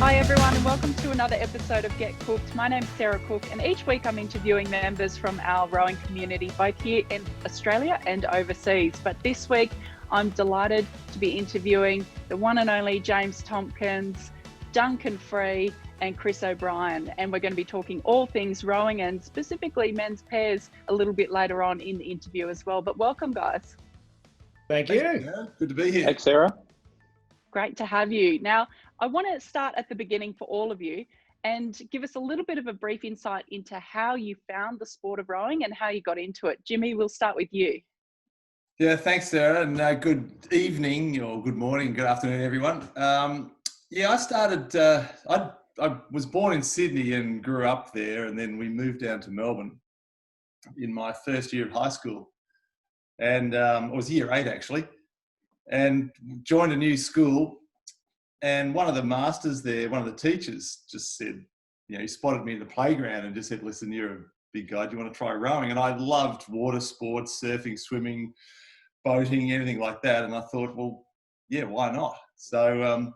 Hi everyone and welcome to another episode of Get Cooked. My name's Sarah Cook and each week I'm interviewing members from our rowing community both here in Australia and overseas. But this week I'm delighted to be interviewing the one and only James Tomkins, Duncan Free and Chris O'Brien, and we're going to be talking all things rowing and specifically men's pairs a little bit later on in the interview as well. But welcome guys. Thank you. Yeah, good to be here. Thanks, Sarah. Great to have you. Now, I want to start at the beginning for all of you and give us a little bit of a brief insight into how you found the sport of rowing and how you got into it. Jimmy, we'll start with you. Yeah, thanks, Sarah, and good evening or good morning, good afternoon, everyone. I started, I was born in Sydney and grew up there, and then we moved down to Melbourne in my first year of high school. And it was year 8, actually, and joined a new school. And one of the masters there, one of the teachers just said, he spotted me in the playground and just said, listen, you're a big guy, do you want to try rowing? And I loved water sports, surfing, swimming, boating, anything like that. And I thought, well, yeah, why not? So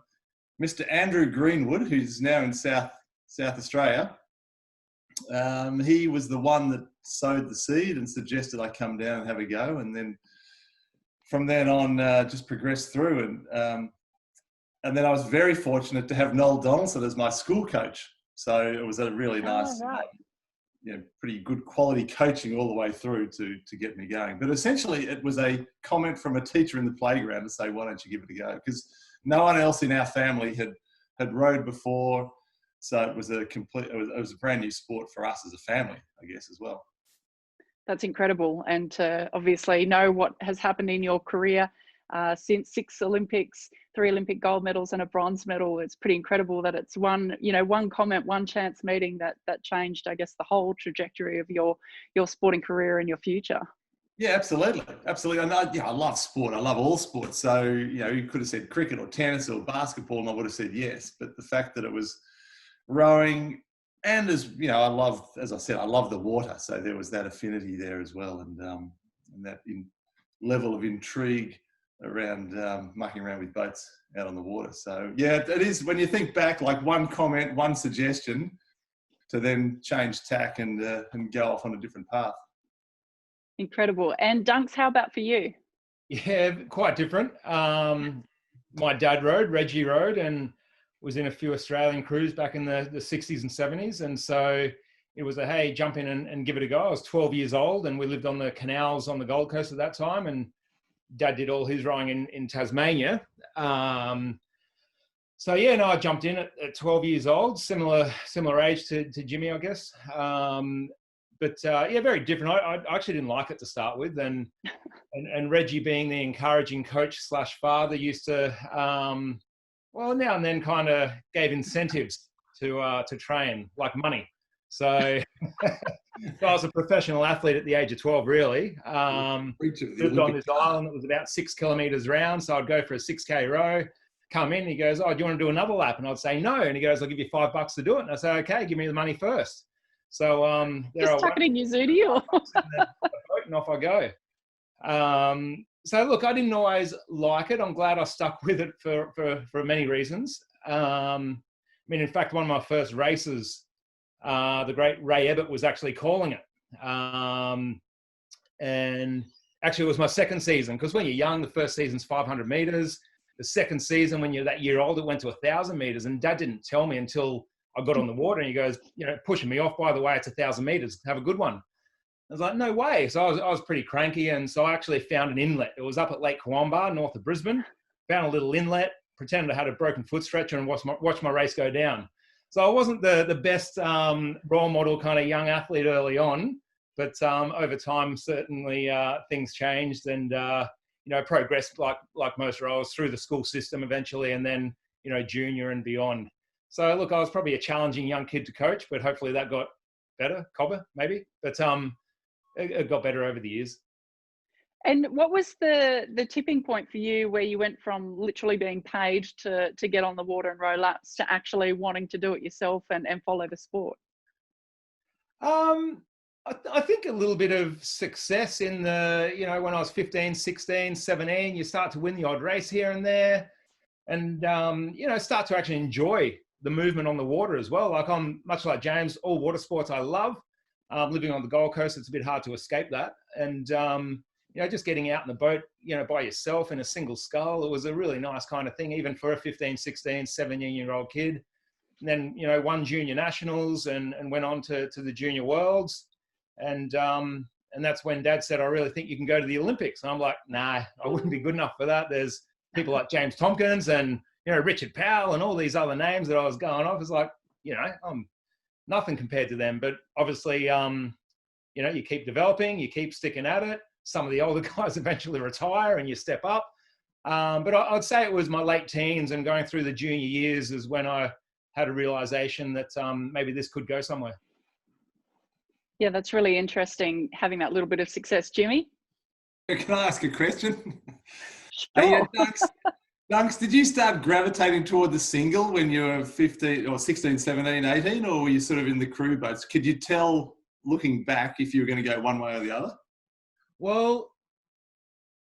Mr. Andrew Greenwood, who's now in South Australia, he was the one that sowed the seed and suggested I come down and have a go. And then from then on, just progressed through. And then I was very fortunate to have Noel Donaldson as my school coach. So it was a really nice, pretty good quality coaching all the way through to get me going. But essentially it was a comment from a teacher in the playground to say, why don't you give it a go? Because no one else in our family had rowed before. So it was it was a brand new sport for us as a family, I guess, as well. That's incredible. And to obviously know what has happened in your career since 6 Olympics, 3 Olympic gold medals and a bronze medal. It's pretty incredible that it's one comment, one chance meeting that changed, I guess, the whole trajectory of your sporting career and your future. Yeah, absolutely. And I love sport. I love all sports. So, you could have said cricket or tennis or basketball and I would have said yes. But the fact that it was rowing and as I love the water. So there was that affinity there as well. And that level of intrigue around mucking around with boats out on the water. So yeah, it is, when you think back, like one comment, one suggestion to then change tack and go off on a different path. Incredible. And Dunks, how about for you? Yeah, quite different. My dad rowed, Reggie rowed, and was in a few Australian crews back in the 60s and 70s. And so it was hey, jump in and give it a go. I was 12 years old and we lived on the canals on the Gold Coast at that time. And Dad did all his rowing in Tasmania. I jumped in at 12 years old, similar age to Jimmy, I guess. Very different. I actually didn't like it to start with. And Reggie, being the encouraging coach / father, used to, now and then kind of gave incentives to train, like money. So I was a professional athlete at the age of 12, really. Lived on this island that was about 6 kilometres round. So I'd go for a 6K row, come in, he goes, oh, do you want to do another lap? And I'd say no. And he goes, I'll give you $5 to do it. And I say, okay, give me the money first. So just tuck it in your zooty and off I go. So look, I didn't always like it. I'm glad I stuck with it for many reasons. In fact, one of my first races, the great Ray Ebbett was actually calling it. And actually it was my second season, because when you're young, the first season's 500 meters. The second season, when you're that year old, it went to 1,000 meters. And Dad didn't tell me until I got on the water, and he goes, pushing me off, by the way, it's 1,000 meters. Have a good one. I was like, no way. So I was pretty cranky. And so I actually found an inlet. It was up at Lake Koowanbar, north of Brisbane. Found a little inlet, pretended I had a broken foot stretcher and watched my race go down. So I wasn't the best role model kind of young athlete early on, but over time, certainly things changed and, progressed like most roles through the school system eventually, and then, junior and beyond. So look, I was probably a challenging young kid to coach, but hopefully that got better, cobber maybe, but it got better over the years. And what was the tipping point for you where you went from literally being paid to get on the water and row laps to actually wanting to do it yourself and follow the sport? I think a little bit of success in the, when I was 15, 16, 17, you start to win the odd race here and there and, start to actually enjoy the movement on the water as well. Like I'm much like James, all water sports I love. Living on the Gold Coast, it's a bit hard to escape that. And, just getting out in the boat, by yourself in a single scull, it was a really nice kind of thing, even for a 15, 16, 17-year-old kid. And then, won junior nationals and went on to the junior worlds. And that's when Dad said, I really think you can go to the Olympics. And I'm like, nah, I wouldn't be good enough for that. There's people like James Tomkins and, Richard Powell and all these other names that I was going off. It's like, I'm nothing compared to them. But obviously, you keep developing, you keep sticking at it. Some of the older guys eventually retire and you step up. But I'd say it was my late teens and going through the junior years is when I had a realization that maybe this could go somewhere. Yeah, that's really interesting, having that little bit of success. Jimmy? Can I ask a question? Sure. Hey, Dunks, did you start gravitating toward the single when you were 15 or 16, 17, 18, or were you sort of in the crew boats? Could you tell, looking back, if you were going to go one way or the other? Well,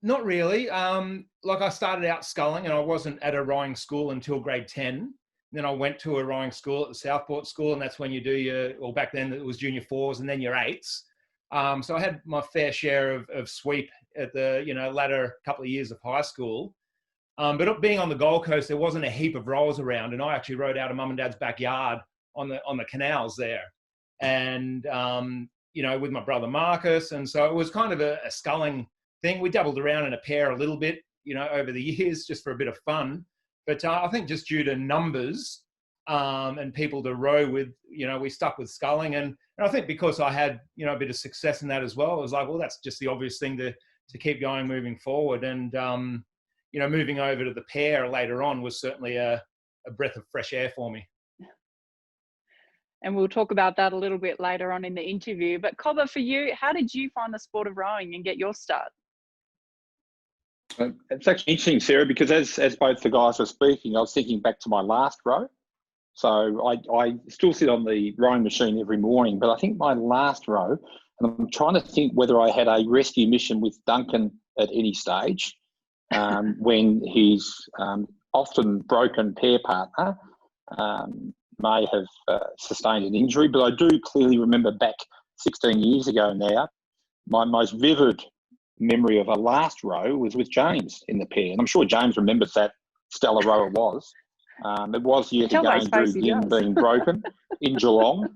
not really. Like I started out sculling and I wasn't at a rowing school until grade 10. Then I went to a rowing school at the Southport School, and that's when you do back then it was junior 4s and then your 8s. So I had my fair share of sweep at the, latter couple of years of high school. But being on the Gold Coast, there wasn't a heap of rowers around, and I actually rowed out of Mum and Dad's backyard on the canals there, and with my brother Marcus, and so it was kind of a sculling thing. We doubled around in a pair a little bit, over the years just for a bit of fun. But I think just due to numbers and people to row with, we stuck with sculling, and I think because I had a bit of success in that as well, it was like, well, that's just the obvious thing to keep going moving forward, and moving over to the pair later on was certainly a breath of fresh air for me. And we'll talk about that a little bit later on in the interview. But Cobber, for you, how did you find the sport of rowing and get your start? It's actually interesting, Sarah, because as both the guys were speaking, I was thinking back to my last row. So I still sit on the rowing machine every morning, but I think my last row, and I'm trying to think whether I had a rescue mission with Duncan at any stage, when his often broken pair partner may have sustained an injury. But I do clearly remember back 16 years ago now, my most vivid memory of a last row was with James in the pair. And I'm sure James remembers that stellar row it was. It was years ago Drew Ginn being broken in Geelong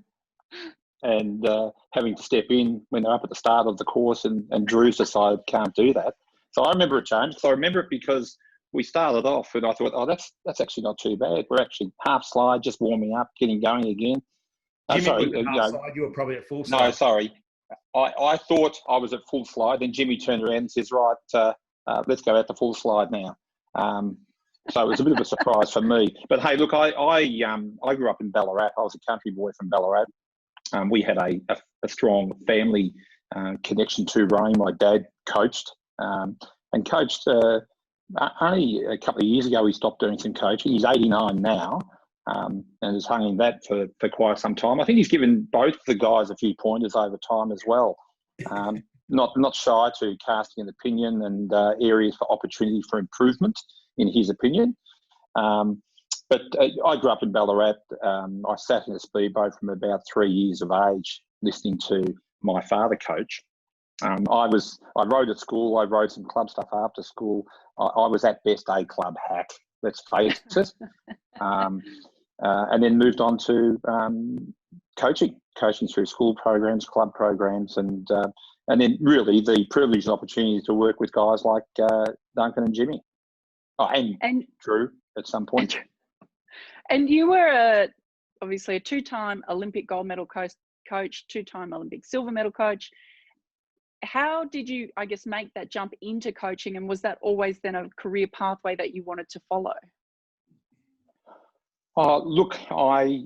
and having to step in when they're up at the start of the course and Drew's decided can't do that. So I remember it, James. So I remember it because we started off and I thought, oh, that's actually not too bad. We're actually half slide, just warming up, getting going again. Jimmy was at half slide. You were probably at full slide. No, sorry. I thought I was at full slide. Then Jimmy turned around and says, right, let's go out to full slide now. So it was a bit of a surprise for me. But hey, look, I grew up in Ballarat. I was a country boy from Ballarat. We had a strong family connection to rowing. My dad coached and coached only a couple of years ago. He stopped doing some coaching. He's 89 now. And has hung in that for quite some time. I think he's given both the guys a few pointers over time as well. Not shy to casting an opinion and areas for opportunity for improvement, in his opinion. But I grew up in Ballarat. I sat in a speedboat from about 3 years of age, listening to my father coach. I rowed at school. I rowed some club stuff after school. I was at best a club hack, let's face it. And then moved on to coaching through school programs, club programs, and then really the privilege and opportunity to work with guys like Duncan and Jimmy, and Drew at some point. And you were obviously a two-time Olympic gold medal coach, two-time Olympic silver medal coach. How did you, I guess, make that jump into coaching, and was that always then a career pathway that you wanted to follow? Look, I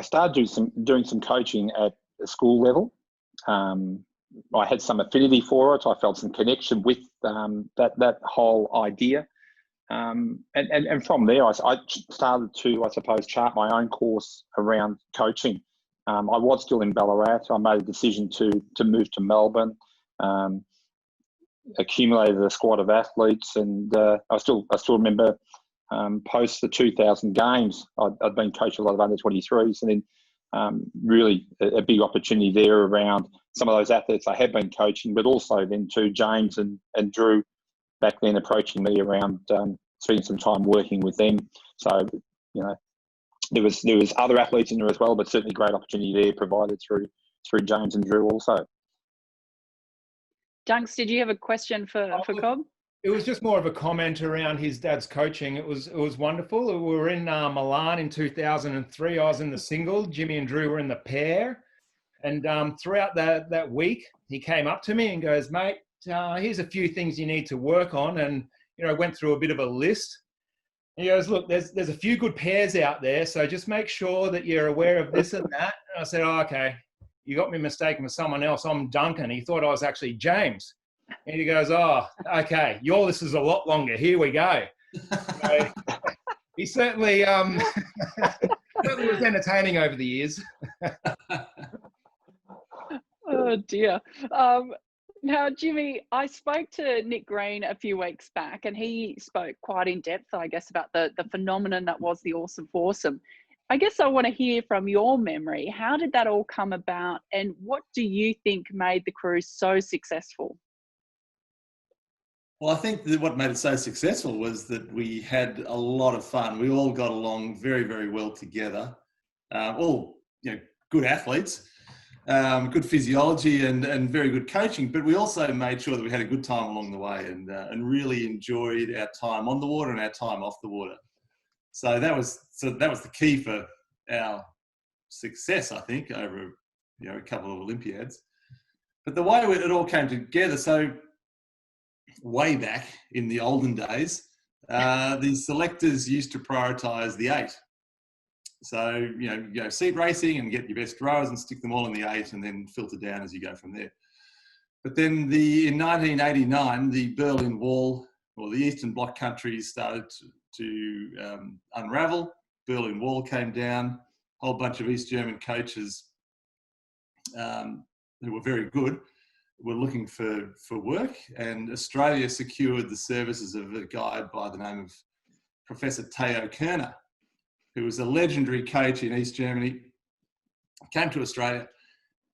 started doing some coaching at the school level. I had some affinity for it. I felt some connection with that whole idea, and from there I started to, I suppose, chart my own course around coaching. I was still in Ballarat. I made a decision to move to Melbourne. Accumulated a squad of athletes, and I still remember post the 2000 games. I'd been coaching a lot of under 23s, and then really a big opportunity there around some of those athletes I had been coaching, but also then to James and Drew back then approaching me around spending some time working with them. So, there was other athletes in there as well, but certainly great opportunity there provided through James and Drew also. Dunks, did you have a question for Cobb? It was just more of a comment around his dad's coaching. It was wonderful. We were in Milan in 2003. I was in the single. Jimmy and Drew were in the pair. And throughout that week, he came up to me and goes, "Mate, here's a few things you need to work on." And, went through a bit of a list. And he goes, "Look, there's a few good pairs out there, so just make sure that you're aware of this and that." And I said, "Oh, okay. You got me mistaken with someone else. I'm Duncan." He thought I was actually James. And he goes, "Oh, okay. Your list is a lot longer. Here we go." So he certainly was entertaining over the years. Oh, dear. Now, Jimmy, I spoke to Nick Green a few weeks back, and he spoke quite in depth, I guess, about the phenomenon that was the Awesome Foursome. I guess I want to hear from your memory. How did that all come about, and what do you think made the cruise so successful? Well, I think that what made it so successful was that we had a lot of fun. We all got along very, very well together. All good athletes, good physiology, and very good coaching. But we also made sure that we had a good time along the way, and really enjoyed our time on the water and our time off the water. So that was the key for our success, I think, over a couple of Olympiads. But the way it all came together, so way back in the olden days, the selectors used to prioritise the 8. So, you go seat racing and get your best rowers and stick them all in the 8 and then filter down as you go from there. But then in 1989, the Berlin Wall, or the Eastern Bloc countries, started to unravel. Berlin Wall came down. A whole bunch of East German coaches who were very good were looking for work, and Australia secured the services of a guy by the name of Professor Theo Kerner, who was a legendary coach in East Germany, came to Australia.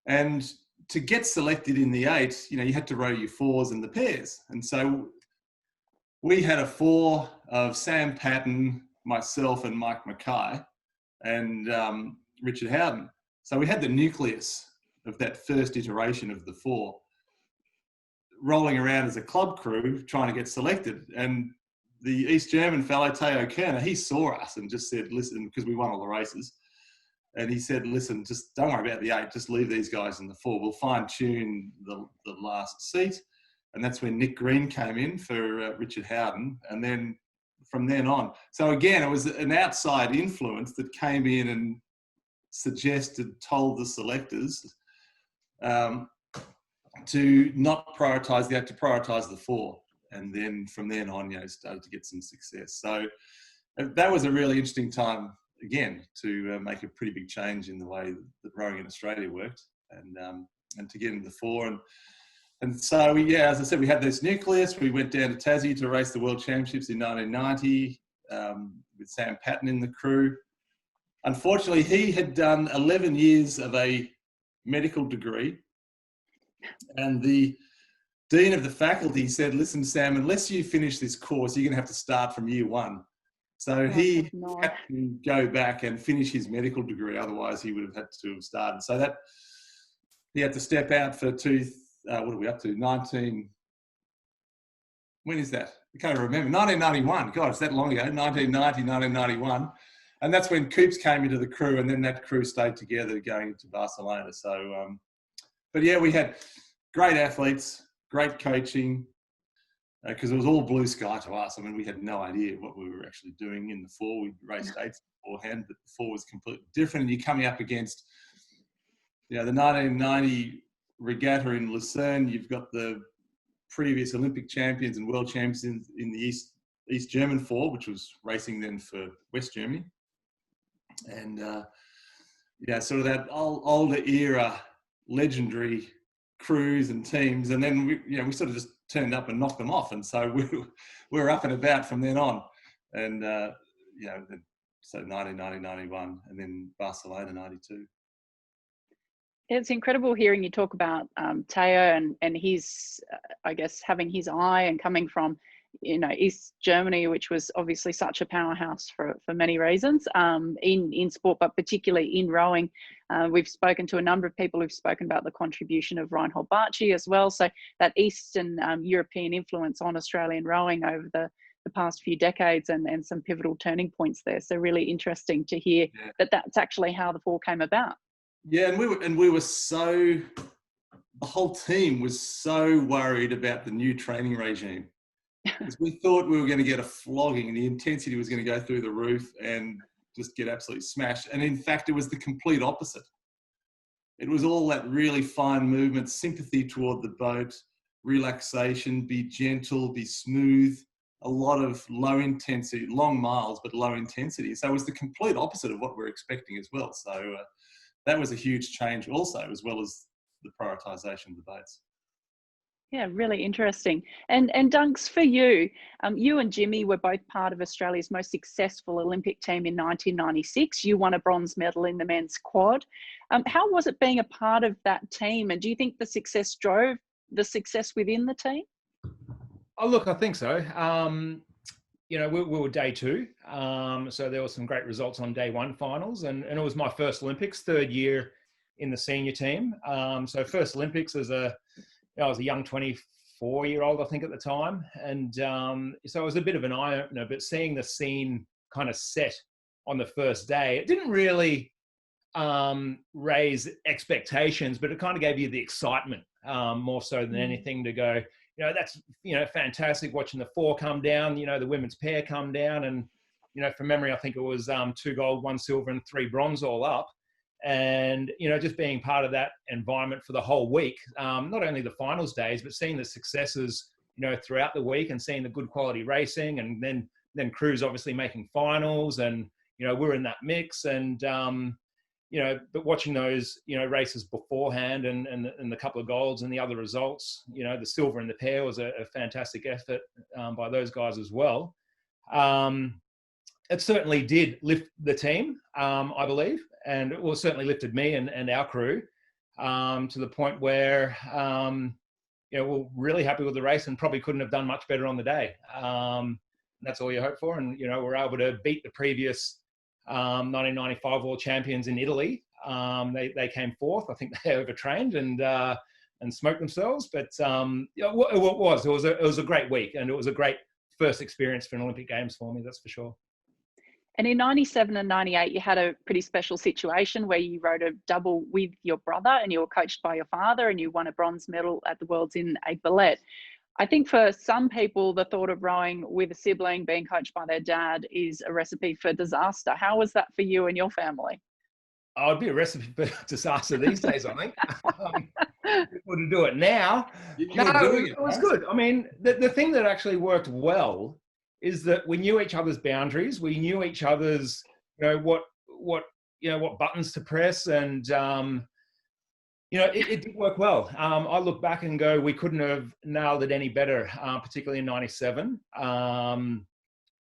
And to get selected in the 8, you had to row your 4s and the pairs. And so we had a 4 of Sam Patton, myself, and Mike Mackay, and Richard Howden. So we had the nucleus of that first iteration of the 4 rolling around as a club crew trying to get selected. And the East German fellow, Theo Kerner, he saw us and just said, "Listen," because we won all the races. And he said, "Listen, just don't worry about the 8, just leave these guys in the 4. We'll fine tune the last seat." And that's when Nick Green came in for Richard Howden. And then from then on. So again, it was an outside influence that came in and told the selectors to not prioritise the 8, to prioritise the 4. And then from then on, started to get some success. So that was a really interesting time, again, to make a pretty big change in the way that rowing in Australia worked, and to get into the 4. And so, as I said, we had this nucleus. We went down to Tassie to race the World Championships in 1990 with Sam Patton in the crew. Unfortunately, he had done 11 years of a medical degree, and the dean of the faculty said, "Listen, Sam, unless you finish this course, you're going to have to start from year 1. So he had to go back and finish his medical degree. Otherwise, he would have had to have started. So that he had to step out for what are we up to? When is that? I can't remember. 1991. God, it's that long ago. 1990, 1991. And that's when Coops came into the crew, and then that crew stayed together going to Barcelona. So, but yeah, we had great athletes, great coaching, because it was all blue sky to us. I mean, we had no idea what we were actually doing in the 4. We raced 8s beforehand, but the 4 was completely different. And you're coming up against, the 1990 regatta in Lucerne. You've got the previous Olympic champions and world champions in the East German 4, which was racing then for West Germany. And sort of that older era, legendary crews and teams. And then we sort of just turned up and knocked them off. And so we were up and about from then on. And, so 1990, 91, and then Barcelona 92. It's incredible hearing you talk about Teo and his, I guess, having his eye and coming from, East Germany, which was obviously such a powerhouse for many reasons in sport, but particularly in rowing. We've spoken to a number of people who've spoken about the contribution of Reinhold Bartsch as well. So that Eastern European influence on Australian rowing over the past few decades and some pivotal turning points there. So really interesting to hear that that's actually how the four came about. Yeah, and we were so, the whole team was so worried about the new training regime, because we thought we were going to get a flogging and the intensity was going to go through the roof and just get absolutely smashed. And in fact, it was the complete opposite. It was all that really fine movement, sympathy toward the boat, relaxation, be gentle, be smooth, a lot of low intensity, long miles, but low intensity. So it was the complete opposite of what we're expecting as well. So that was a huge change also, as well as the prioritisation of the boats. Yeah, really interesting. And Dunks, for you, you and Jimmy were both part of Australia's most successful Olympic team in 1996. You won a bronze medal in the men's quad. How was it being a part of that team? And do you think the success drove the success within the team? Oh, look, I think so. We were day two. So there were some great results on day one finals. And it was my first Olympics, third year in the senior team. So first Olympics as I was a young 24-year-old, I think, at the time. And so it was a bit of an eye-opener, but seeing the scene kind of set on the first day, it didn't really raise expectations, but it kind of gave you the excitement more so than anything to go, that's, fantastic watching the four come down, the women's pair come down. And, from memory, I think it was 2 gold, 1 silver and 3 bronze all up. And, just being part of that environment for the whole week, not only the finals days, but seeing the successes, throughout the week and seeing the good quality racing, and then crews obviously making finals, and, we're in that mix. And, but watching those, races beforehand and the couple of golds and the other results, the silver in the pair was a fantastic effort by those guys as well. It certainly did lift the team, I believe, and it certainly lifted me and our crew to the point where, we're really happy with the race and probably couldn't have done much better on the day. That's all you hope for. And, we're able to beat the previous 1995 world champions in Italy. They came fourth. I think they overtrained and smoked themselves. But it was a great week, and it was a great first experience for an Olympic Games for me. That's for sure. And in 97 and 98, you had a pretty special situation where you rode a double with your brother, and you were coached by your father, and you won a bronze medal at the Worlds in Aiguillette. I think for some people, the thought of rowing with a sibling being coached by their dad is a recipe for disaster. How was that for you and your family? Oh, it'd be a recipe for disaster these days, I think. People to do it now. It was good. I mean, the thing that actually worked well is that we knew each other's boundaries. We knew each other's, what buttons to press, and it did work well. I look back and go, we couldn't have nailed it any better, particularly in 97.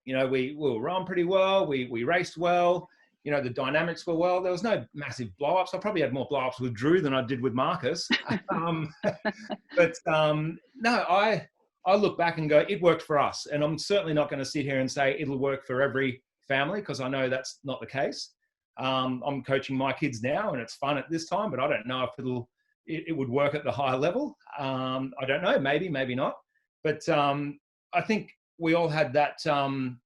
We were run pretty well. We raced well. The dynamics were well. There was no massive blow-ups. I probably had more blow-ups with Drew than I did with Marcus. I look back and go, it worked for us. And I'm certainly not going to sit here and say it'll work for every family, because I know that's not the case. I'm coaching my kids now, and it's fun at this time, but I don't know if it would work at the higher level. I don't know, maybe not. But I think we all had that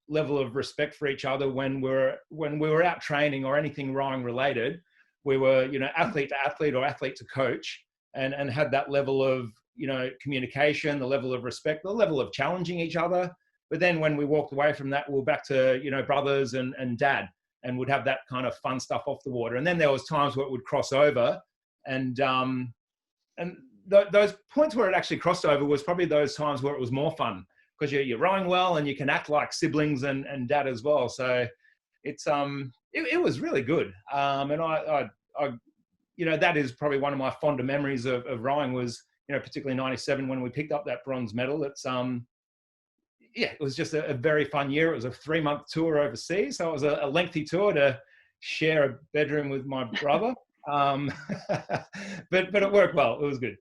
level of respect for each other when we were out training or anything rowing related. We were, athlete to athlete or athlete to coach, and had that level of, communication, the level of respect, the level of challenging each other. But then when we walked away from that, we were back to, brothers and dad, and would have that kind of fun stuff off the water. And then there was times where it would cross over, and those points where it actually crossed over was probably those times where it was more fun, because you're rowing well and you can act like siblings and dad as well. So it's it was really good. And I that is probably one of my fonder memories of rowing was, particularly 97 when we picked up that bronze medal. It's yeah, it was just a very fun year. It was a 3-month tour overseas. So it was a lengthy tour to share a bedroom with my brother. But it worked well. It was good.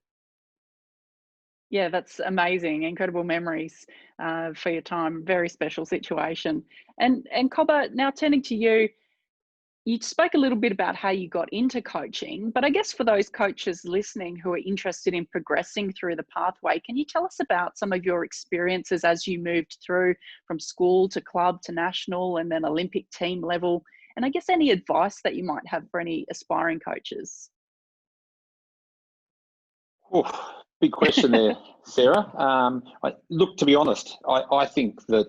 Yeah, that's amazing. Incredible memories for your time. Very special situation. And Cobber, now turning to you, you spoke a little bit about how you got into coaching, but I guess for those coaches listening who are interested in progressing through the pathway, can you tell us about some of your experiences as you moved through from school to club to national and then Olympic team level? And I guess any advice that you might have for any aspiring coaches? Oof, big question there, Sarah. Look, to be honest, I think that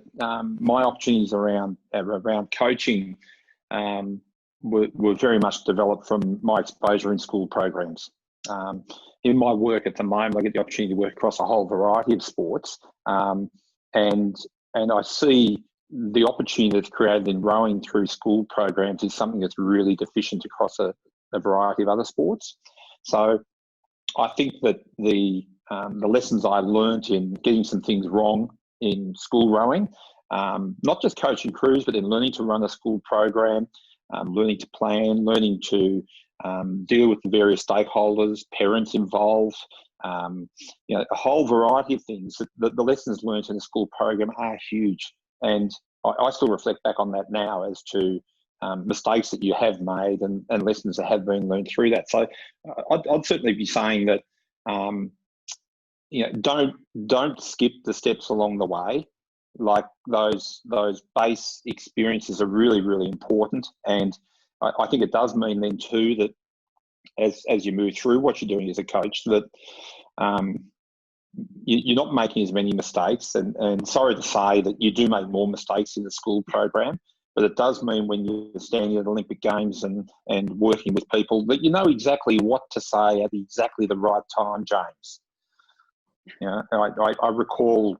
my opportunities around coaching were very much developed from my exposure in school programs. In my work at the moment, I get the opportunity to work across a whole variety of sports, and I see the opportunity that's created in rowing through school programs is something that's really deficient across a variety of other sports. So I think that the lessons I learnt in getting some things wrong in school rowing, not just coaching crews, but in learning to run a school program, learning to plan, learning to deal with the various stakeholders, parents involved, a whole variety of things. The lessons learnt in the school program are huge. And I still reflect back on that now as to mistakes that you have made and lessons that have been learned through that. So I'd certainly be saying that, don't skip the steps along the way. Like those base experiences are really, really important. And I think it does mean then too that as you move through what you're doing as a coach, that you're not making as many mistakes. And sorry to say that you do make more mistakes in the school program, but it does mean when you're standing at Olympic Games and working with people that you know exactly what to say at exactly the right time, James. I recall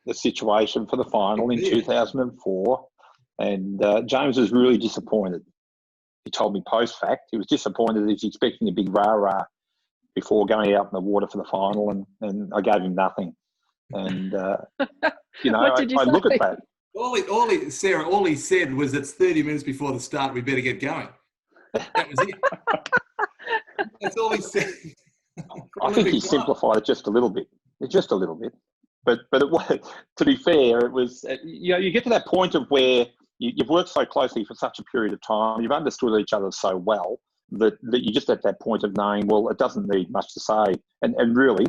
the situation for the final in 2004, and James was really disappointed. He told me post-fact he was disappointed. He was expecting a big rah-rah before going out in the water for the final, and I gave him nothing. And What did you I say? look at that. Sarah, all he said was it's 30 minutes before the start, we better get going. That was it. That's all he said. I think he simplified it just a little bit. But it was, to be fair, it was, you get to that point of where you've worked so closely for such a period of time, you've understood each other so well that you're just at that point of knowing, well, it doesn't need much to say. And really,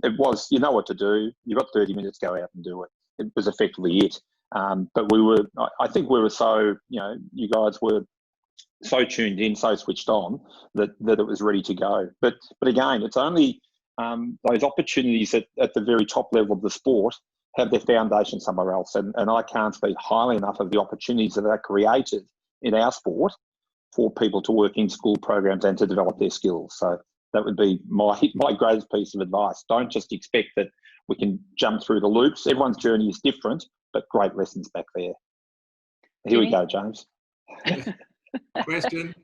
it was, you know what to do. You've got 30 minutes, go out and do it. It was effectively it. But I think we were so, you guys were so tuned in, so switched on that it was ready to go. But again, it's only those opportunities at the very top level of the sport have their foundation somewhere else. And I can't speak highly enough of the opportunities that are created in our sport for people to work in school programs and to develop their skills. So that would be my greatest piece of advice. Don't just expect that we can jump through the loops. Everyone's journey is different, but great lessons back there. Here we go, James. Question?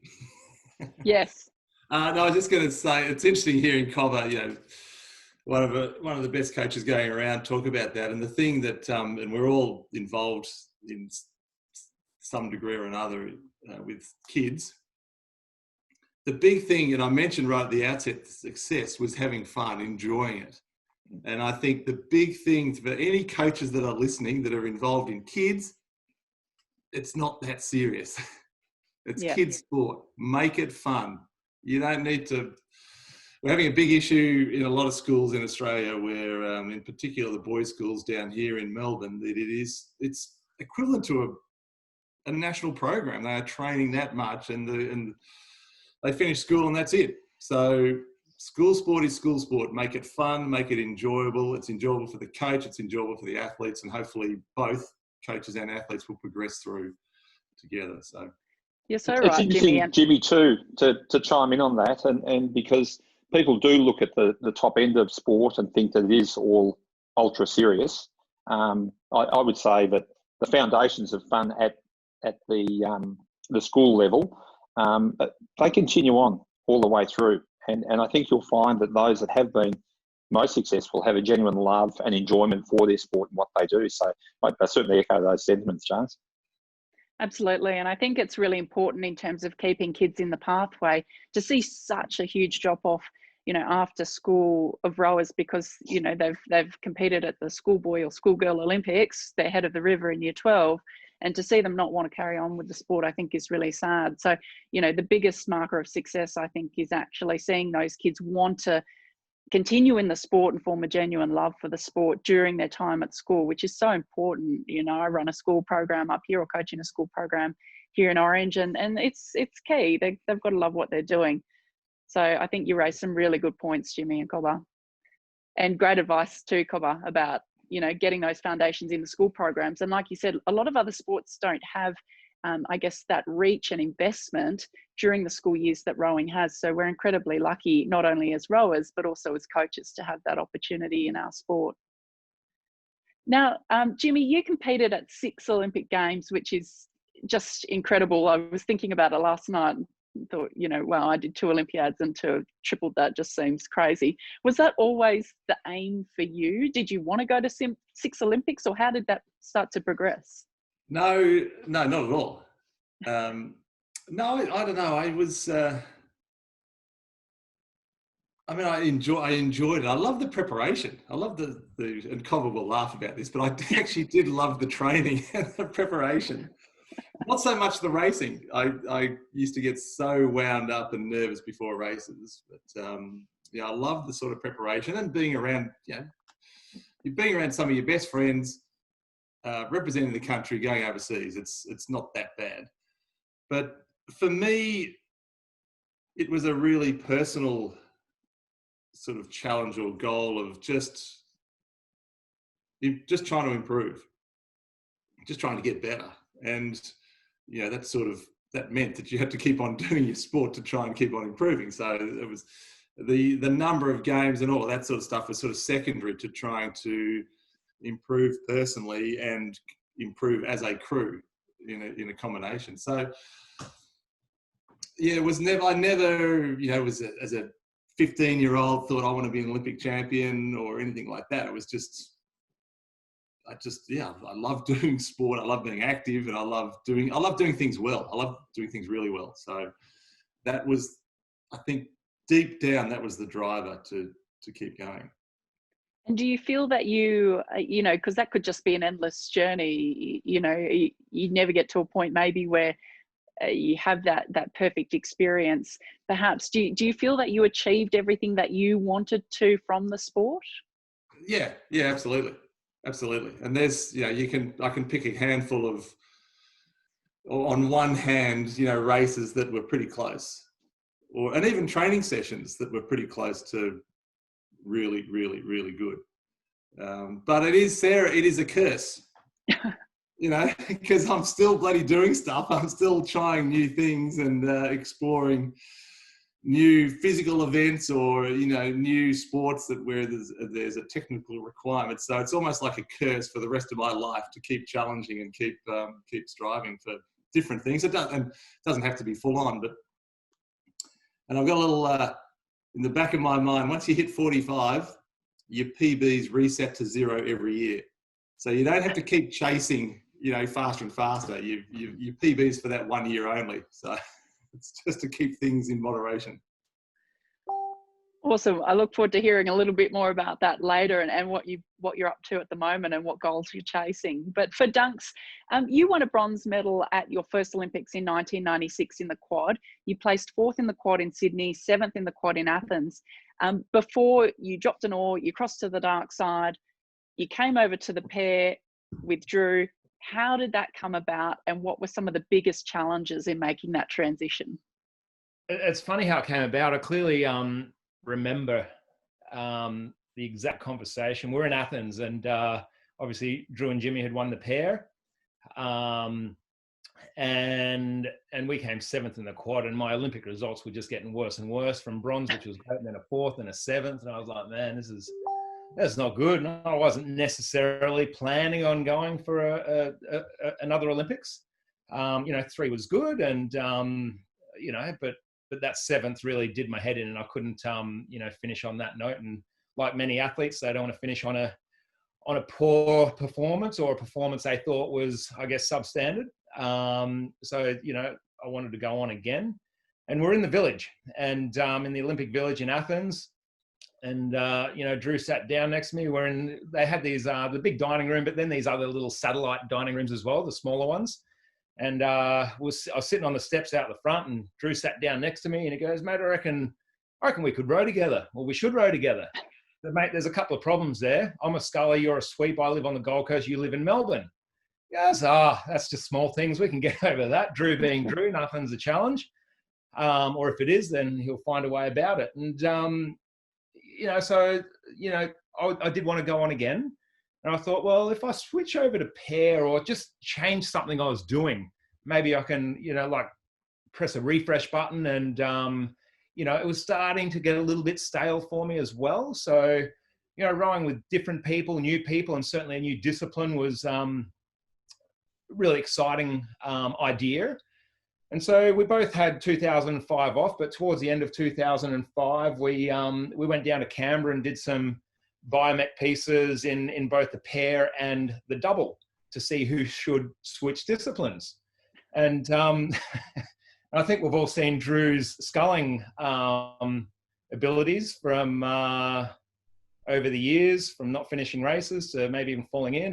Yes. No, I was just going to say, it's interesting hearing Cobber, one of the best coaches going around, talk about that. And the thing that, and we're all involved in some degree or another with kids. The big thing, and I mentioned right at the outset, success was having fun, enjoying it. And I think the big thing for any coaches that are listening that are involved in kids, it's not that serious. It's kids sport. Make it fun. You don't need to. We're having a big issue in a lot of schools in Australia where, in particular, the boys' schools down here in Melbourne, it's equivalent to a national program. They are training that much, and they finish school and that's it. So school sport is school sport. Make it fun. Make it enjoyable. It's enjoyable for the coach. It's enjoyable for the athletes, and hopefully both coaches and athletes will progress through together. So. You're so It's right, interesting, Jimmy, too, to chime in on that, and because people do look at the top end of sport and think that it is all ultra serious. I would say that the foundations of fun at the school level, they continue on all the way through, and I think you'll find that those that have been most successful have a genuine love and enjoyment for their sport and what they do. So I certainly echo those sentiments, James. Absolutely. And I think it's really important in terms of keeping kids in the pathway to see such a huge drop off, after school of rowers, because, they've competed at the schoolboy or schoolgirl Olympics, they're head of the river in year 12. And to see them not want to carry on with the sport, I think is really sad. So, the biggest marker of success, I think, is actually seeing those kids want to continue in the sport and form a genuine love for the sport during their time at school, which is so important. I run a school program up here, or coach in a school program here in Orange, and it's key. They've got to love what they're doing. So I think you raised some really good points, Jimmy and Cobber, and great advice too, Cobber, about getting those foundations in the school programs. And like you said, a lot of other sports don't have I guess that reach and investment during the school years that rowing has. So we're incredibly lucky, not only as rowers, but also as coaches, to have that opportunity in our sport. Now, Jimmy, you competed at 6 Olympic Games, which is just incredible. I was thinking about it last night and thought, wow, I did 2 Olympiads, and to have tripled that just seems crazy. Was that always the aim for you? Did you want to go to 6 Olympics, or how did that start to progress? No, not at all. No, I don't know. I was. I enjoyed it. I love the preparation. I love the and Cobber will laugh about this, but I actually did love the training and the preparation. Not so much the racing. I used to get so wound up and nervous before races, but I love the sort of preparation and being around. You're being around some of your best friends, representing the country, going overseas. It's not that bad, but for me, it was a really personal sort of challenge or goal of just trying to improve, just trying to get better. And, that meant that you had to keep on doing your sport to try and keep on improving. So it was the number of games and all of that sort of stuff was sort of secondary to trying to improve personally and improve as a crew in a combination. So, it was never, I never, as a 15-year-old thought I want to be an Olympic champion or anything like that. It was just, I love doing sport. I love being active, and I love doing things well. I love doing things really well. So that was, I think, deep down, that was the driver to keep going. And do you feel that because that could just be an endless journey, you never get to a point maybe where you have that perfect experience. Perhaps, do you feel that you achieved everything that you wanted to from the sport? Yeah, absolutely. Absolutely. And there's, I can pick a handful of, on one hand, races that were pretty close, and even training sessions that were pretty close to really, really, really good. But it is, Sarah, it is a curse, because I'm still bloody doing stuff. I'm still trying new things and exploring new physical events or, new sports where there's a technical requirement. So it's almost like a curse for the rest of my life to keep challenging and keep striving for different things. It doesn't have to be full on, and I've got a little, in the back of my mind, once you hit 45, your PBs reset to 0 every year. So you don't have to keep chasing, faster and faster. Your PBs for that 1 year only. So it's just to keep things in moderation. Awesome. I look forward to hearing a little bit more about that later, and what you're up to at the moment and what goals you're chasing. But for Dunks, you won a bronze medal at your first Olympics in 1996 in the quad. You placed 4th in the quad in Sydney, 7th in the quad in Athens. Before you dropped an oar, you crossed to the dark side, you came over to the pair with Drew. How did that come about, and what were some of the biggest challenges in making that transition? It's funny how it came about. I clearly remember the exact conversation. We're in Athens, and obviously Drew and Jimmy had won the pair, and we came 7th in the quad, and my Olympic results were just getting worse and worse, from bronze, which was great, and then a 4th and a 7th, and I was like, man, that's not good. And I wasn't necessarily planning on going for another Olympics. 3 was good, and but that 7th really did my head in, and I couldn't finish on that note. And like many athletes, they don't want to finish on a poor performance or a performance they thought was, I guess, substandard. So, you know, I wanted to go on again. And we're in the village, and in the Olympic Village in Athens. And, you know, Drew sat down next to me. They had these, the big dining room, but then these other little satellite dining rooms as well, the smaller ones. And I was sitting on the steps out the front, and Drew sat down next to me, and he goes, "Mate, I reckon we could row together. Well, we should row together. But, mate, there's a couple of problems there. I'm a sculler, you're a sweep. I live on the Gold Coast, you live in Melbourne." He goes, that's just small things. We can get over that. Drew being Drew, nothing's a challenge. Or if it is, then he'll find a way about it. And, you know, so, you know, I did want to go on again. And I thought, well, if I switch over to pair or just change something I was doing, maybe I can, you know, like press a refresh button. And, you know, it was starting to get a little bit stale for me as well. So, you know, rowing with different people, new people, and certainly a new discipline was really exciting idea. And so we both had 2005 off, but towards the end of 2005, we went down to Canberra and did some biomech pieces in both the pair and the double to see who should switch disciplines. And I think we've all seen Drew's sculling abilities from over the years, from not finishing races to maybe even falling in.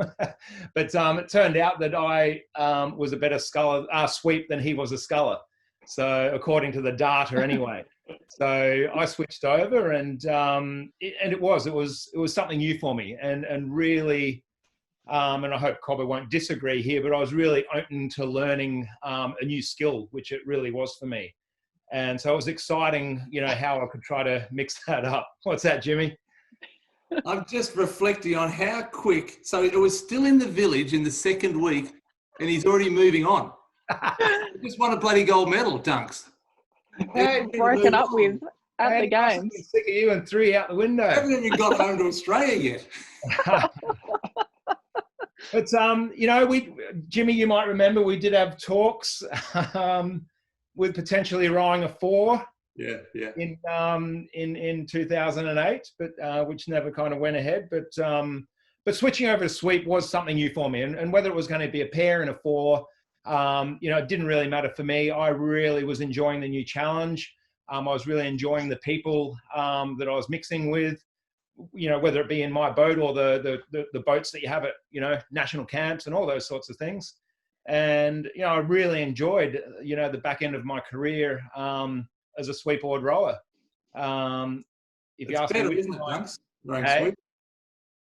But it turned out that I was a better sweep than he was a sculler. So according to the data anyway. So I switched over, and it was something new for me, and really, and I hope Cobber won't disagree here, but I was really open to learning a new skill, which it really was for me. And so it was exciting, you know, how I could try to mix that up. What's that, Jimmy? I'm just reflecting on how quick. So it was still in the village in the second week, and he's already moving on. Just won a bloody gold medal, Dunks. Broken up with at the games. Sick of you and three out the window. I haven't even got home to Australia yet. But you know, Jimmy, you might remember we did have talks with potentially rowing a 4. Yeah. In 2008, but which never kind of went ahead. But switching over to sweep was something new for me, and whether it was going to be a pair and a 4, you know, it didn't really matter for me. I really was enjoying the new challenge. I was really enjoying the people that I was mixing with, you know, whether it be in my boat or the boats that you have at, you know, national camps and all those sorts of things. And, you know, I really enjoyed, you know, the back end of my career as a sweepboard rower. If you ask better, me, isn't it, Dunks? Rowing sweep.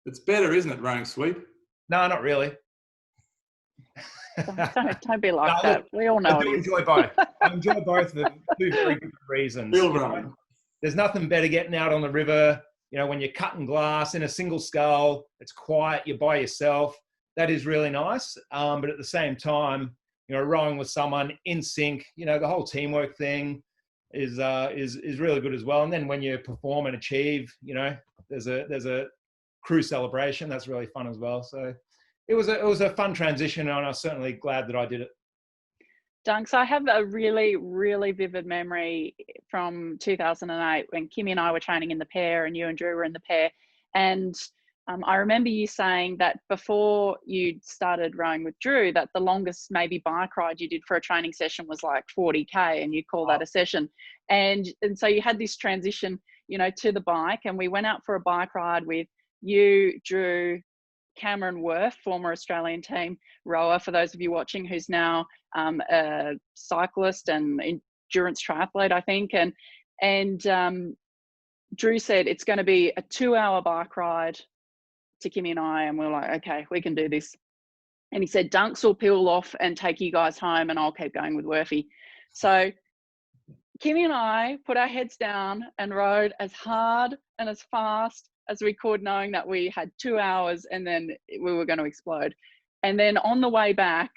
It's better, isn't it, rowing sweep? No, not really. Don't be like that. We all know I do enjoy both. I enjoy both for 2 very good reasons. You know, there's nothing better getting out on the river, you know, when you're cutting glass in a single scull, it's quiet, you're by yourself. That is really nice. But at the same time, you know, rowing with someone in sync, you know, the whole teamwork thing is really good as well. And then when you perform and achieve, you know, there's a crew celebration. That's really fun as well. So it was a fun transition, and I'm certainly glad that I did it. Dunks, I have a really, really vivid memory from 2008 when Kimmy and I were training in the pair and you and Drew were in the pair. And I remember you saying that before you started rowing with Drew, that the longest maybe bike ride you did for a training session was like 40K, and you call that a session. And so you had this transition, you know, to the bike, and we went out for a bike ride with you, Drew, Cameron Worth, former Australian team rower, for those of you watching, who's now a cyclist and endurance triathlete, I think. And Drew said it's going to be a 2-hour bike ride to Kimmy and I, and we're like, okay, we can do this. And he said, Dunks will peel off and take you guys home, and I'll keep going with Worthy. So Kimmy and I put our heads down and rode as hard and as fast as we could, knowing that we had 2 hours and then we were going to explode. And then on the way back,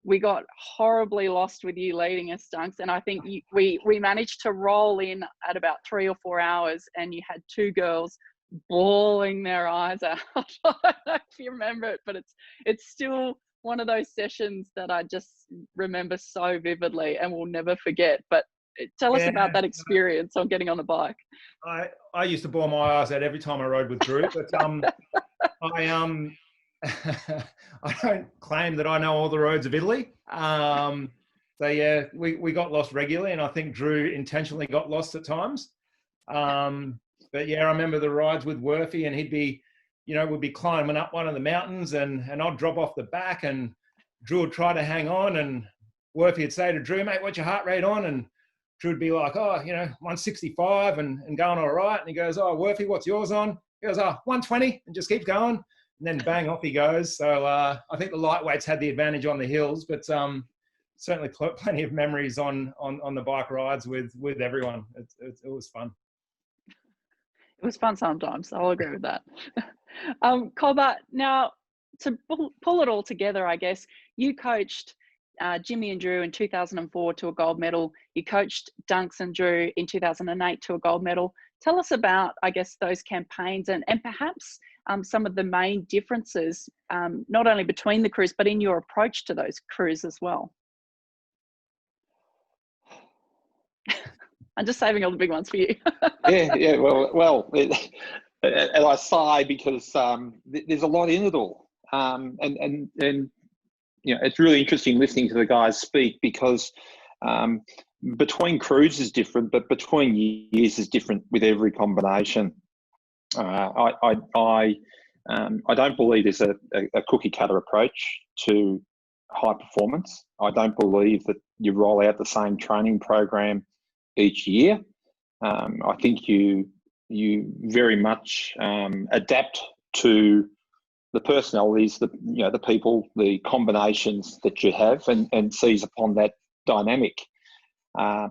we got horribly lost with you leading us, Dunks. And I think we managed to roll in at about 3 or 4 hours, and you had 2 girls bawling their eyes out. I don't know if you remember it, but it's still one of those sessions that I just remember so vividly and will never forget. But Tell us Yeah. about that experience on getting on the bike. I used to bore my eyes out every time I rode with Drew, but I I don't claim that I know all the roads of Italy. So yeah, we got lost regularly, and I think Drew intentionally got lost at times. But yeah, I remember the rides with Worthy, and he'd be, we'd be climbing up one of the mountains, and I'd drop off the back, and Drew would try to hang on, and Worthy would say to Drew, "Mate, what's your heart rate on?" And Drew would be like, 165 and going all right. And he goes, "Oh, Worthy, what's yours on?" He goes, 120, and just keeps going. And then bang, off he goes. So I think the lightweights had the advantage on the hills, but certainly plenty of memories on the bike rides with everyone. It was fun. It was fun sometimes. I'll agree with that. Colbert, now to pull it all together, I guess, you coached Jimmy and Drew in 2004 to a gold medal. You coached Dunks and Drew in 2008 to a gold medal. Tell us about, I guess, those campaigns and perhaps some of the main differences, not only between the crews, but in your approach to those crews as well. I'm just saving all the big ones for you. yeah. Well, and I sigh because there's a lot in it all, and it's really interesting listening to the guys speak because between crews is different, but between years is different with every combination. I don't believe there's a cookie cutter approach to high performance. I don't believe that you roll out the same training program each year. I think you very much adapt to the personalities, the people, the combinations that you have, and seize upon that dynamic. I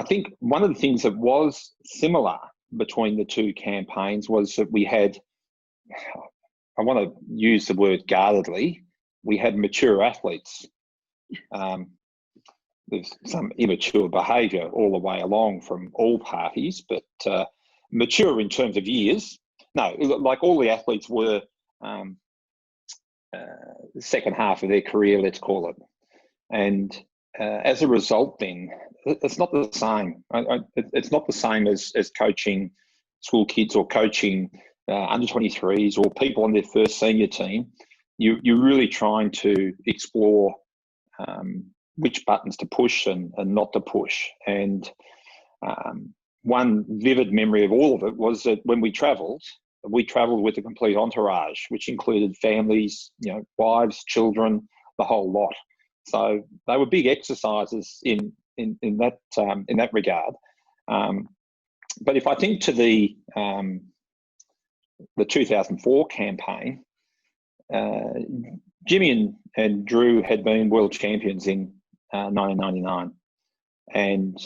think one of the things that was similar between the two campaigns was that we had, I want to use the word guardedly, we had mature athletes. There's some immature behaviour all the way along from all parties, but mature in terms of years. No, like all the athletes were the second half of their career, let's call it. And as a result, then, it's not the same. It's not the same as coaching school kids or coaching under 23s or people on their first senior team. You're really trying to explore which buttons to push and not to push. And one vivid memory of all of it was that when we travelled with a complete entourage, which included families, wives, children, the whole lot. So they were big exercises in that regard. But if I think to the 2004 campaign, Jimmy and Drew had been world champions in 1999 and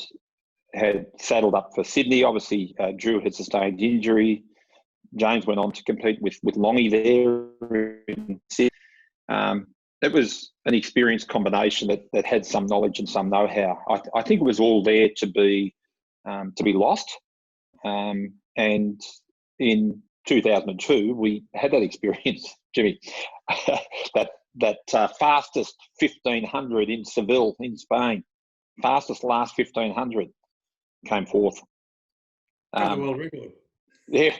had saddled up for Sydney. Obviously, Drew had sustained injury. James went on to compete with Longy there in Sydney. It was an experienced combination that had some knowledge and some know-how. I think it was all there to be lost. And in 2002, we had that experience, Jimmy. that fastest 1500 in Seville in Spain, fastest last 1500 came forth. The world record. Yeah,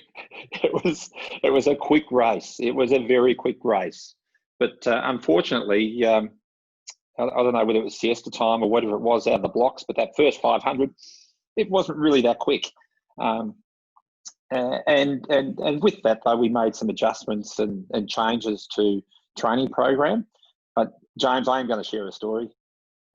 it was a quick race. It was a very quick race. But unfortunately, I don't know whether it was siesta time or whatever it was out of the blocks, but that first 500, it wasn't really that quick. And with that, though, we made some adjustments and changes to training program. But James, I am going to share a story.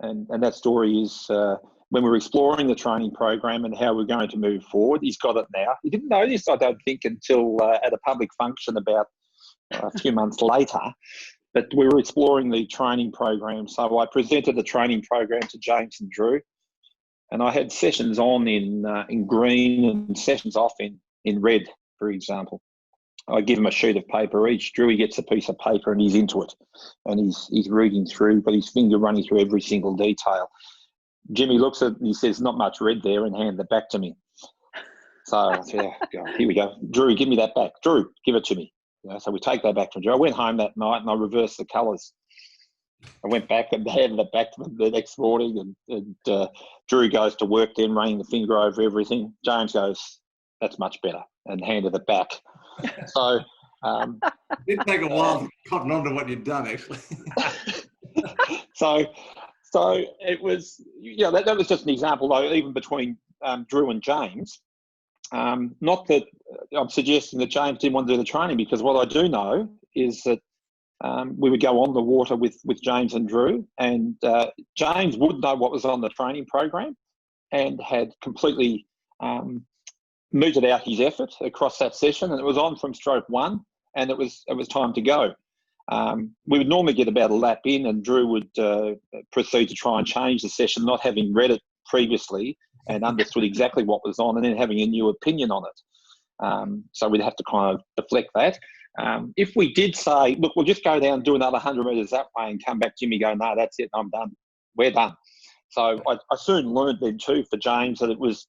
And that story is when we were exploring the training program and how we're going to move forward. He's got it now. He didn't know this, I don't think, until at a public function about a few months later. But we were exploring the training program. So I presented the training program to James and Drew. And I had sessions on in green and sessions off in red, for example. I give him a sheet of paper each. Drew, he gets a piece of paper and he's into it. And he's reading through, but his finger running through every single detail. Jimmy looks at it and he says, "Not much red there," and hands it back to me. So I said, here we go. Drew, give me that back. Drew, give it to me. So we take that back from Drew. I went home that night and I reversed the colours. I went back and handed it back to them the next morning, and Drew goes to work then, running the finger over everything. James goes, "That's much better," and handed it back. So it did take a while to cotton on to what you'd done, actually. so it was, that was just an example, though, even between Drew and James. Not that I'm suggesting that James didn't want to do the training, because what I do know is that we would go on the water with James and Drew, and James would know what was on the training program and had completely mooted out his effort across that session, and it was on from stroke one, and it was time to go. We would normally get about a lap in, and Drew would proceed to try and change the session, not having read it previously and understood exactly what was on, and then having a new opinion on it. So we'd have to kind of deflect that. If we did say, look, we'll just go down and do another 100 metres that way and come back, Jimmy go, no, that's it, I'm done. We're done. So I soon learned then too for James that it was,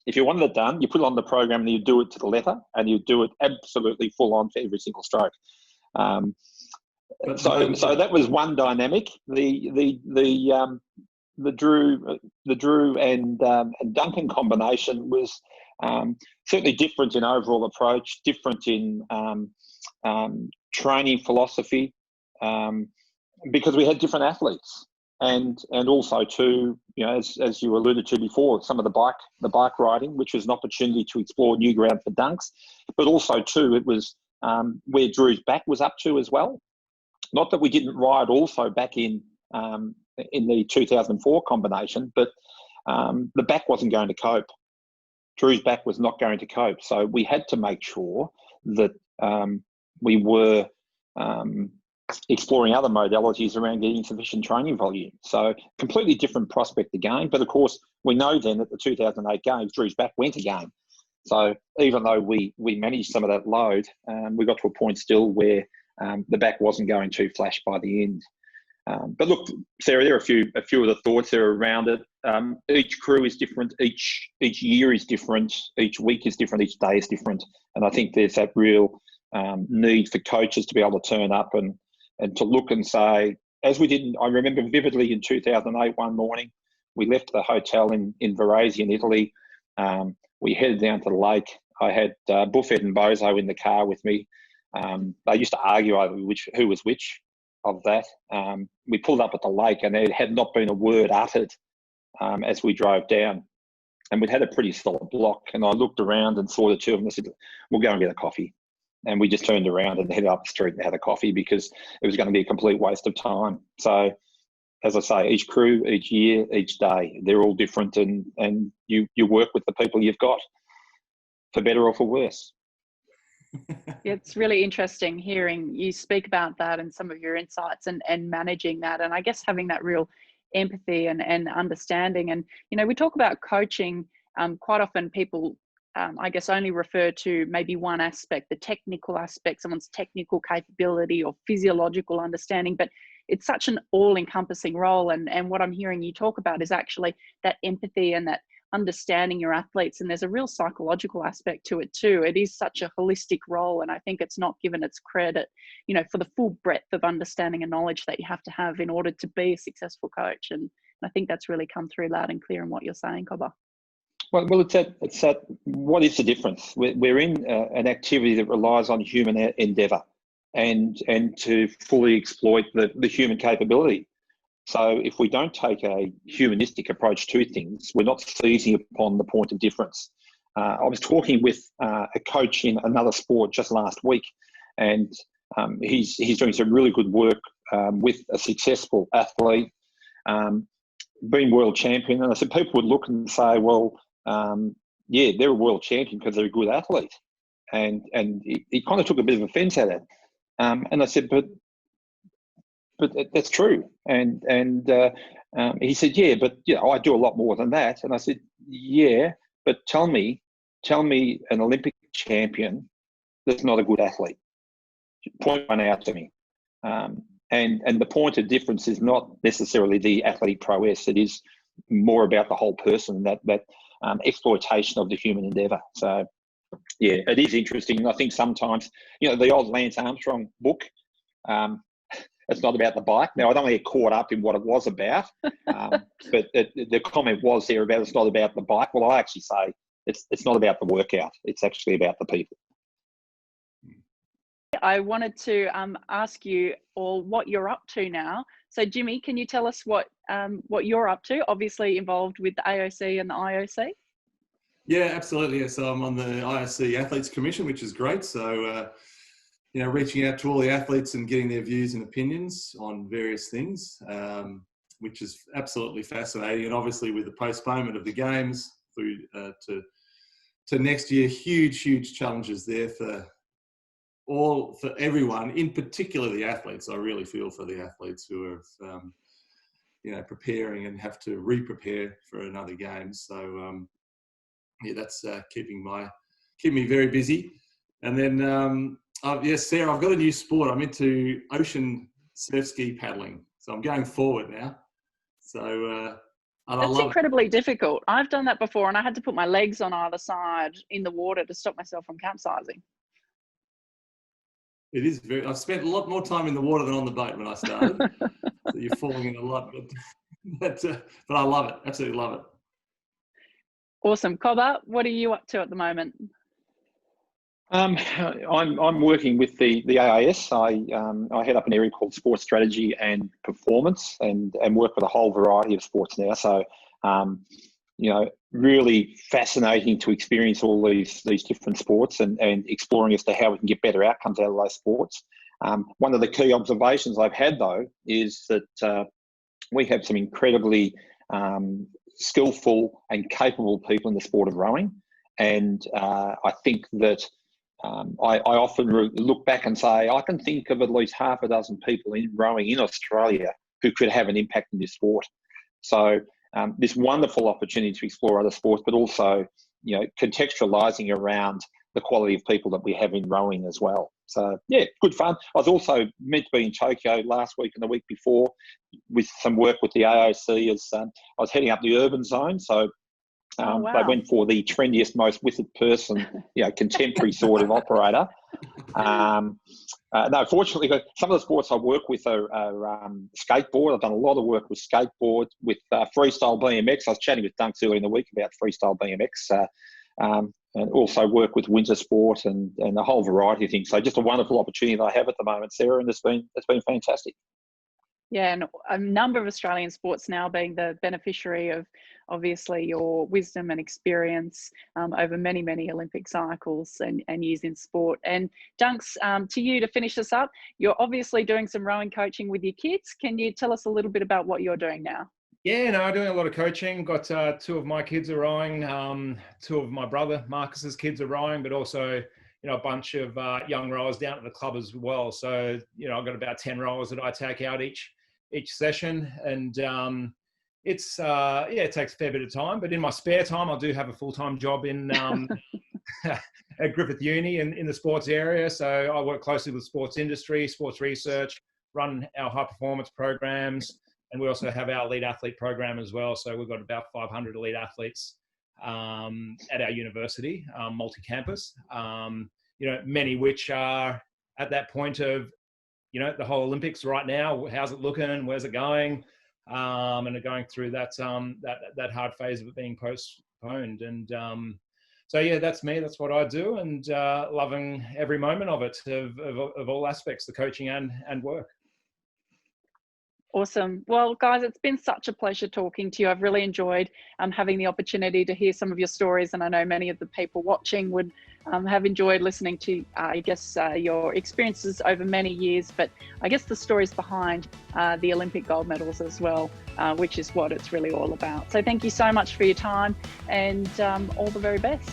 if you wanted it done, you put it on the program and you do it to the letter, and you do it absolutely full on for every single stroke. So that was one dynamic. The Drew and Duncan combination was certainly different in overall approach, different in training philosophy, because we had different athletes, and also too, as you alluded to before, some of the bike riding, which was an opportunity to explore new ground for Dunks, but also too, it was where Drew's back was up to as well. Not that we didn't ride also back in the 2004 combination, but the back wasn't going to cope. Drew's back was not going to cope. So we had to make sure that we were exploring other modalities around getting sufficient training volume. So completely different prospect again. But of course, we know then at the 2008 games, Drew's back went again. So even though we managed some of that load, we got to a point still where the back wasn't going too flash by the end. But look, Sarah, there are a few of the thoughts there around it. Each crew is different. Each year is different. Each week is different. Each day is different. And I think there's that real need for coaches to be able to turn up and to look and say, as we did, I remember vividly in 2008, one morning, we left the hotel in Varese in Italy. We headed down to the lake. I had Buffett and Bozo in the car with me. They used to argue over who was which of that. We pulled up at the lake, and there had not been a word uttered as we drove down. And we'd had a pretty solid block, and I looked around and saw the two of them and said, we'll go and get a coffee. And we just turned around and headed up the street and had a coffee, because it was going to be a complete waste of time. So, as I say, each crew, each year, each day, they're all different, and you work with the people you've got, for better or for worse. It's really interesting hearing you speak about that and some of your insights and managing that, and I guess having that real empathy and understanding. And we talk about coaching, quite often people I guess only refer to maybe one aspect, the technical aspect, someone's technical capability or physiological understanding, but it's such an all-encompassing role. And what I'm hearing you talk about is actually that empathy and that understanding your athletes, and there's a real psychological aspect to it too. It is such a holistic role, and I think it's not given its credit, for the full breadth of understanding and knowledge that you have to have in order to be a successful coach. And I think that's really come through loud and clear in what you're saying, Cobber. Well, it's that. What is the difference? We're in an activity that relies on human endeavour and to fully exploit the human capability. So if we don't take a humanistic approach to things, we're not seizing upon the point of difference. I was talking with a coach in another sport just last week, and he's doing some really good work with a successful athlete, being world champion. And I said, people would look and say, well, yeah, they're a world champion because they're a good athlete. And he kind of took a bit of offence at it. And I said, but that's true. And he said, yeah, but I do a lot more than that. And I said, yeah, but tell me an Olympic champion that's not a good athlete. Point one out to me. And the point of difference is not necessarily the athletic prowess. It is more about the whole person, that exploitation of the human endeavour. So, yeah, it is interesting. I think sometimes, the old Lance Armstrong book, it's not about the bike. Now, I don't want to get caught up in what it was about, but the comment was there about it's not about the bike. Well, I actually say it's not about the workout. It's actually about the people. I wanted to ask you all what you're up to now. So, Jimmy, can you tell us what you're up to? Obviously involved with the AOC and the IOC. Yeah, absolutely. Yeah, so I'm on the IOC Athletes Commission, which is great. So, reaching out to all the athletes and getting their views and opinions on various things, which is absolutely fascinating. And obviously, with the postponement of the games through to next year, huge challenges there for everyone, in particular the athletes. I really feel for the athletes who are, preparing and have to re-prepare for another game. So, that's keeping me very busy. And then, yes, Sarah, I've got a new sport. I'm into ocean surf ski paddling. So I'm going forward now. So that's incredibly difficult. I've done that before, and I had to put my legs on either side in the water to stop myself from capsizing. It is I've spent a lot more time in the water than on the boat when I started. So you're falling in a lot, but I love it. Absolutely love it. Awesome. Cobber, what are you up to at the moment? I'm working with the AIS. I head up an area called Sports Strategy and Performance, and work with a whole variety of sports now. So, really fascinating to experience all these different sports and exploring as to how we can get better outcomes out of those sports. One of the key observations I've had, though, is that we have some incredibly skillful and capable people in the sport of rowing. And I think that I often look back and say, I can think of at least half a dozen people in rowing in Australia who could have an impact in this sport. So this wonderful opportunity to explore other sports, but also, contextualising around the quality of people that we have in rowing as well. So, yeah, good fun. I was also meant to be in Tokyo last week and the week before with some work with the AOC as I was heading up the urban zone. So they went for the trendiest, most wicked person, contemporary sort of operator. No, fortunately, some of the sports I work with are skateboard. I've done a lot of work with skateboard, with freestyle BMX. I was chatting with Dunks earlier in the week about freestyle BMX, and also work with winter sport and a whole variety of things. So just a wonderful opportunity that I have at the moment, Sarah, and it's been fantastic. Yeah, and a number of Australian sports now being the beneficiary of obviously your wisdom and experience over many, many Olympic cycles and years in sport. And Dunks, to you to finish this up, you're obviously doing some rowing coaching with your kids. Can you tell us a little bit about what you're doing now? Yeah, no, I'm doing a lot of coaching. Got two of my kids are rowing. Two of my brother Marcus's kids are rowing, but also, a bunch of young rowers down at the club as well. So, I've got about 10 rowers that I take out each session, and it takes a fair bit of time. But in my spare time, I do have a full-time job in at Griffith Uni in the sports area. So I work closely with sports industry, sports research, run our high performance programs. And we also have our elite athlete program as well. So we've got about 500 elite athletes at our university, multi-campus, many which are at that point of, the whole Olympics right now. How's it looking? Where's it going? And are going through that hard phase of it being postponed. And so, yeah, that's me. That's what I do. And loving every moment of it, of all aspects, the coaching and work. Awesome. Well, guys, it's been such a pleasure talking to you. I've really enjoyed having the opportunity to hear some of your stories, and I know many of the people watching would have enjoyed listening to, your experiences over many years, but I guess the stories behind the Olympic gold medals as well, which is what it's really all about. So thank you so much for your time, and all the very best.